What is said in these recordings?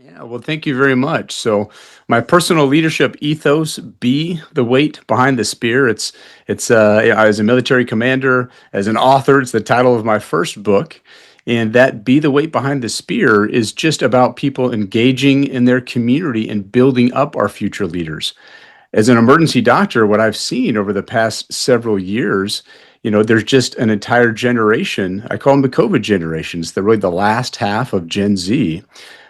Yeah, well, thank you very much. So, my personal leadership ethos: be the weight behind the spear. Yeah, as a military commander, as an author, it's the title of my first book, and that "be the weight behind the spear" is just about people engaging in their community and building up our future leaders. As an emergency doctor, what I've seen over the past several years, there's just an entire generation. I call them the COVID generations. They're really the last half of Gen Z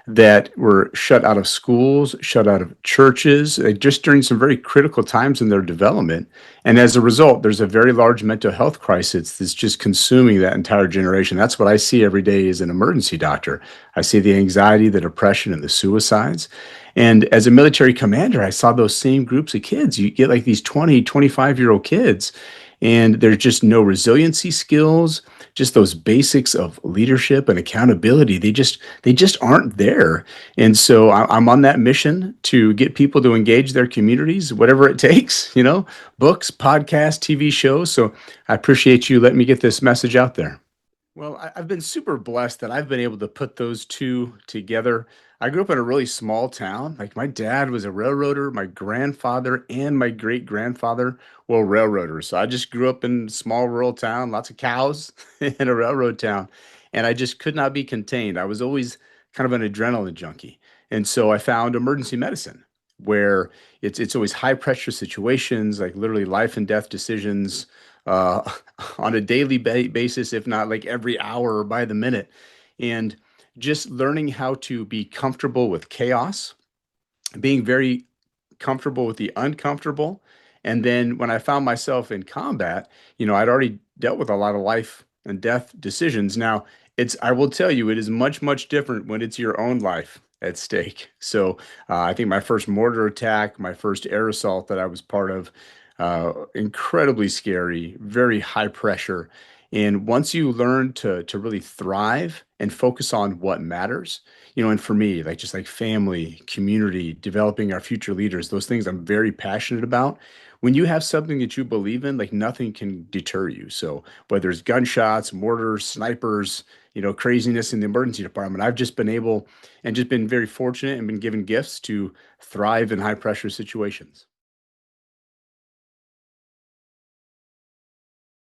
that were shut out of schools, shut out of churches, just during some very critical times in their development. And as a result, there's a very large mental health crisis that's just consuming that entire generation. That's what I see every day as an emergency doctor. I see the anxiety, the depression, and the suicides. And as a military commander, I saw those same groups of kids. You get like these 20, 25-year-old kids, and there's just no resiliency skills, just those basics of leadership and accountability. They just aren't there. And so I'm on that mission to get people to engage their communities, whatever it takes, books, podcasts, TV shows. So I appreciate you letting me get this message out there. Well, I've been super blessed that I've been able to put those two together. I grew up in a really small town. Like my dad was a railroader, my grandfather and my great grandfather were railroaders. So I just grew up in a small rural town, lots of cows in a railroad town. And I just could not be contained. I was always kind of an adrenaline junkie. And so I found emergency medicine where it's always high pressure situations, like literally life and death decisions, uh, on a daily basis, if not like every hour or by the minute. And just learning how to be comfortable with chaos, being very comfortable with the uncomfortable. And then when I found myself in combat, I'd already dealt with a lot of life and death decisions. Now, I will tell you, it is much, much different when it's your own life at stake. So I think my first mortar attack, my first air assault that I was part of, incredibly scary, very high pressure. And once you learn to really thrive and focus on what matters, and for me, like just like family, community, developing our future leaders, those things I'm very passionate about. When you have something that you believe in, like nothing can deter you. So whether it's gunshots, mortars, snipers, craziness in the emergency department, I've just been able and just been very fortunate and been given gifts to thrive in high pressure situations.